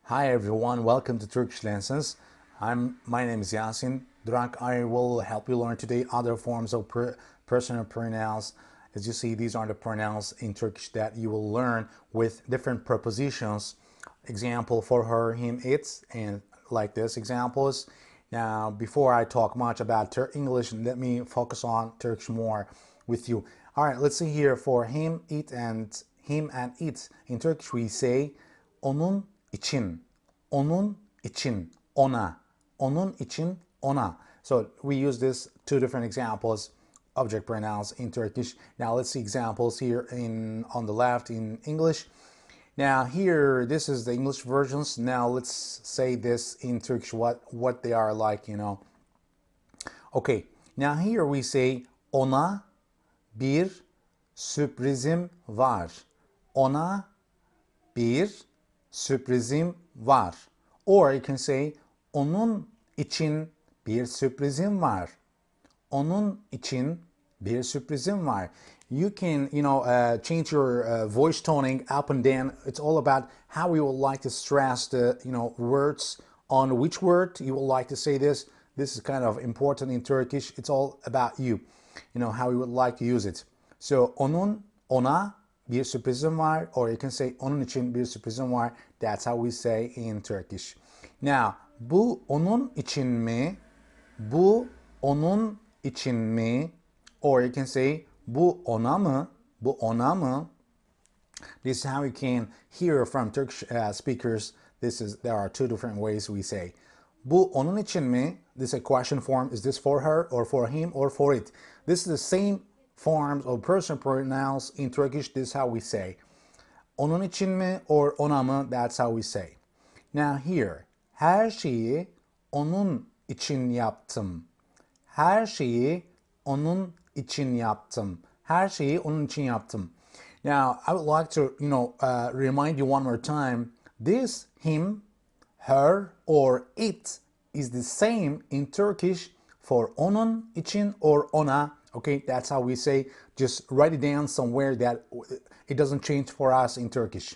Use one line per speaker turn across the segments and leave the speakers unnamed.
Hi everyone, welcome to Turkish Lessons. My name is Yasin. Durak, I will help you learn today other forms of personal pronouns. As you see, these are the pronouns in Turkish that you will learn with different prepositions. Example for her, him, its, and like this examples. Now, before I talk much about English, let me focus on Turkish more with you. All right, let's see here for him, it, and him and it. In Turkish, we say onun için, onun için, ona, onun için, ona. So we use this two different examples, object pronouns in Turkish. Now let's see examples here on the left in English. Now here, this is the English versions. Now let's say this in Turkish, what they are like, Okay, now here we say ona bir sürprizim var. Ona bir sürprizim var. Or you can say onun için bir sürprizim var. Onun için bir sürprizim var. You can, change your voice toning up and down. It's all about how you would like to stress the, words on which word you would like to say this. This is kind of important in Turkish. It's all about you, how you would like to use it. So ona bir sürprizim var, or you can say onun için bir sürprizim var. That's how we say in Turkish. Now, bu onun için mi? Bu onun için mi? Or you can say bu ona mı? Bu ona mı? This is how you can hear from Turkish speakers. There are two different ways we say. Bu onun için mi? This is a question form. Is this for her or for him or for it? This is the same forms of personal pronouns in Turkish. This is how we say. Onun için mi or ona mı? That's how we say. Now here, her şeyi onun için yaptım. Her şeyi onun için yaptım. Her şeyi onun için yaptım. Now, I would like to, remind you one more time. This, him, her, or it is the same in Turkish for onun için or ona. Okay, that's how we say. Just write it down somewhere that it doesn't change for us in Turkish.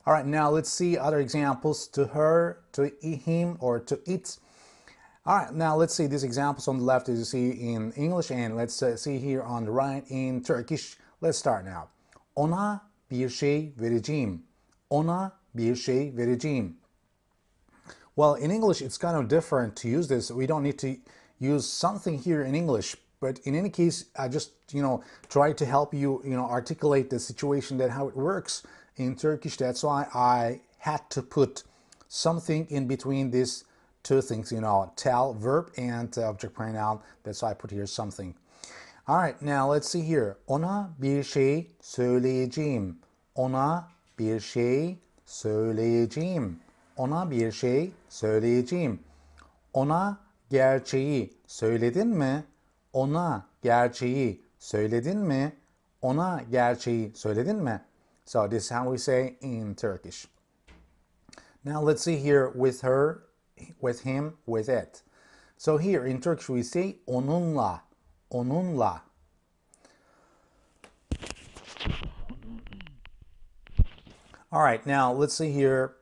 All right, now let's see other examples to her, to him, or to it. All right, now let's see these examples on the left as you see in English, and let's see here on the right in Turkish. Let's start now. Ona bir şey vereceğim. Ona bir şey vereceğim. Well, in English, it's kind of different to use this. We don't need to use something here in English, but in any case, I just, try to help you, articulate the situation, that how it works in Turkish. That's why I had to put something in between these two things, tell, verb, and object pronoun. That's why I put here something. All right, now let's see here. Ona bir şey söyleyeceğim. Ona bir şey söyleyeceğim. Ona bir şey söyleyeceğim. Ona gerçeği söyledin mi? Ona gerçeği söyledin mi? Ona gerçeği söyledin mi? So this is how we say in Turkish. Now let's see here with her, with him, with it. So here in Turkish we say onunla, onunla. All right, now let's see here.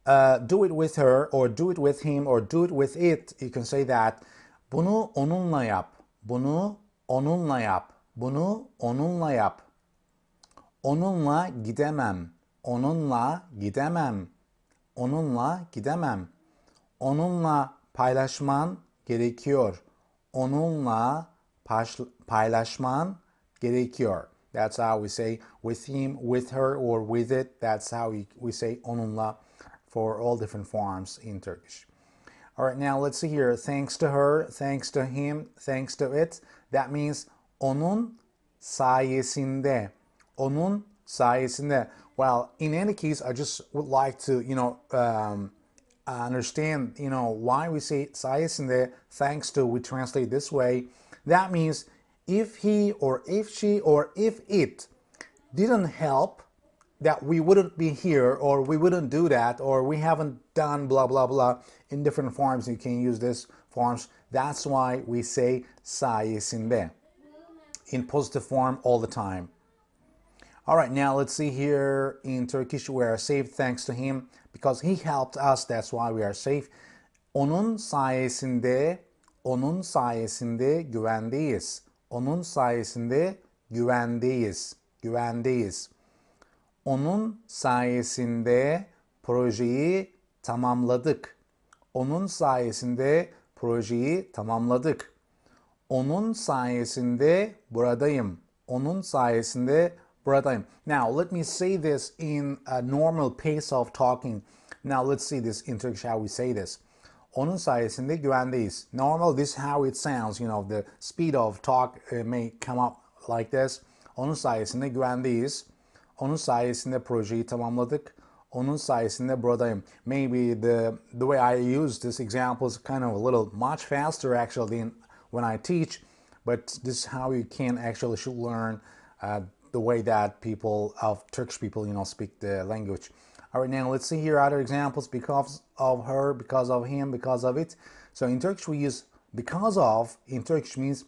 Do it with her, or do it with him, or do it with it. You can say that. Bunu onunla yap. Bunu onunla yap. Bunu onunla yap. Onunla gidemem. Onunla gidemem. Onunla gidemem. Onunla paylaşman gerekiyor. Onunla paylaşman gerekiyor. That's how we say with him, with her, or with it. That's how we say onunla for all different forms in Turkish. All right, now let's see here. Thanks to her, thanks to him, thanks to it. That means onun sayesinde. Onun sayesinde. Well, in any case, I just would like to, understand, why we say sayesinde, thanks to, we translate this way. That means if he or if she or if it didn't help, that we wouldn't be here, or we wouldn't do that, or we haven't done blah, blah, blah. In different forms, you can use these forms. That's why we say sayesinde in positive form all the time. All right, now let's see here in Turkish where I say thanks to him, because he helped us, that's why we are safe. Onun sayesinde, onun sayesinde güvendeyiz. Onun sayesinde güvendeyiz. Güvendeyiz. Onun sayesinde projeyi tamamladık. Onun sayesinde projeyi tamamladık. Onun sayesinde buradayım. Onun sayesinde buradayım. Now let me say this in a normal pace of talking. Now let's see this in Turkish, how we say this. Onun sayesinde güvendeyiz. Normal, this is how it sounds. You know, the speed of talk may come up like this. Onun sayesinde güvendeyiz. Onun sayesinde projeyi tamamladık. Onun sayesinde buradayım. Maybe the way I use this example is kind of a little much faster actually than when I teach, but this is how you can actually should learn the way that people of Turkish people, you know, speak the language. All right, now let's see here other examples. Because of her, because of him, because of it. So in Turkish we use because of. In Turkish means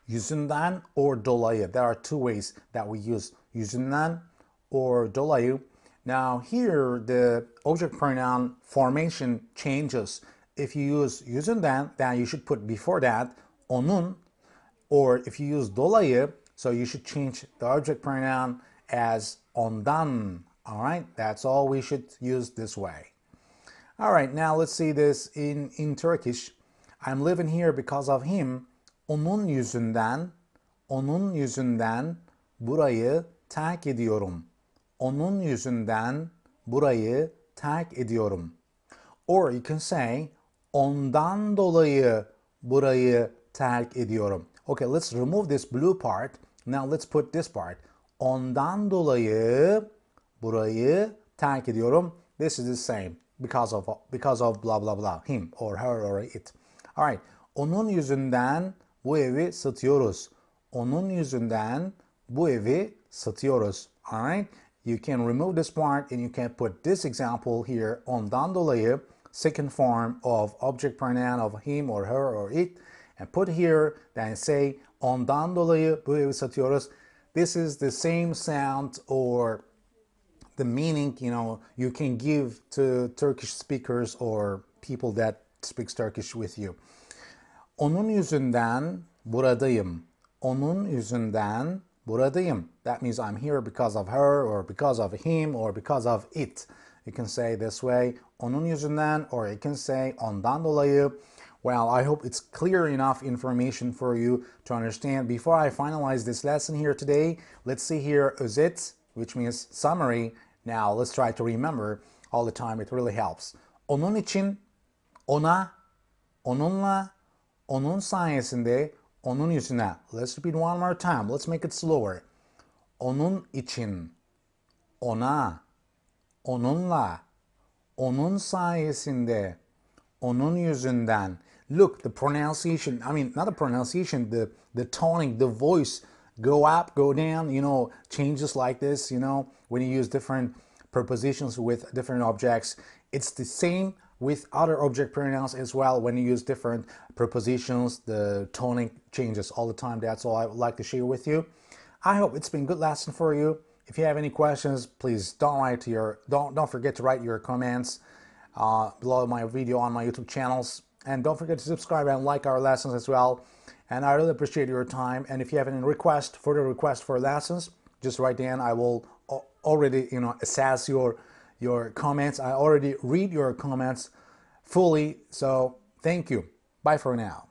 yüzünden or dolayı. There are two ways that we use yüzünden or dolayı. Now here the object pronoun formation changes. If you use yüzünden, then you should put before that onun, or if you use dolayı, so you should change the object pronoun as ondan. All right, that's all we should use this way. All right, now let's see this in Turkish. I'm living here because of him. Onun yüzünden, onun yüzünden burayı terk ediyorum. Onun yüzünden burayı terk ediyorum. Or you can say, ondan dolayı burayı terk ediyorum. Okay, let's remove this blue part. Now let's put this part. Ondan dolayı burayı terk ediyorum. This is the same. Because of blah blah blah. Him or her or it. All right. Onun yüzünden bu evi satıyoruz. Onun yüzünden bu evi satıyoruz. All right. You can remove this part and you can put this example here. Ondan dolayı, second form of object pronoun of him or her or it, and put here, then say ondan dolayı bu evi satıyoruz. This is the same sound or the meaning, you know, you can give to Turkish speakers or people that speaks Turkish with you. Onun yüzünden buradayım. Onun yüzünden buradayım. That means I'm here because of her or because of him or because of it. You can say this way, onun yüzünden, or you can say ondan dolayı. Well, I hope it's clear enough information for you to understand. Before I finalize this lesson here today, let's see here özet, which means summary. Now let's try to remember all the time. It really helps. Onun için, ona, onunla, onun sayesinde, onun yüzüne. Let's repeat one more time. Let's make it slower. Onun için, ona, onunla, onun sayesinde, onun yüzünden. Look, the pronunciation, I mean, not the pronunciation, the toning, the voice, go up, go down, you know, changes like this, you know, when you use different prepositions with different objects. It's the same with other object pronouns as well. When you use different prepositions, the toning changes all the time. That's all I would like to share with you. I hope it's been a good lesson for you. If you have any questions, please don't forget to write your comments below my video on my YouTube channels. And don't forget to subscribe and like our lessons as well. And I really appreciate your time. And if you have any further requests for lessons, just write down. I will already, you know, assess your comments. I already read your comments fully. So thank you. Bye for now.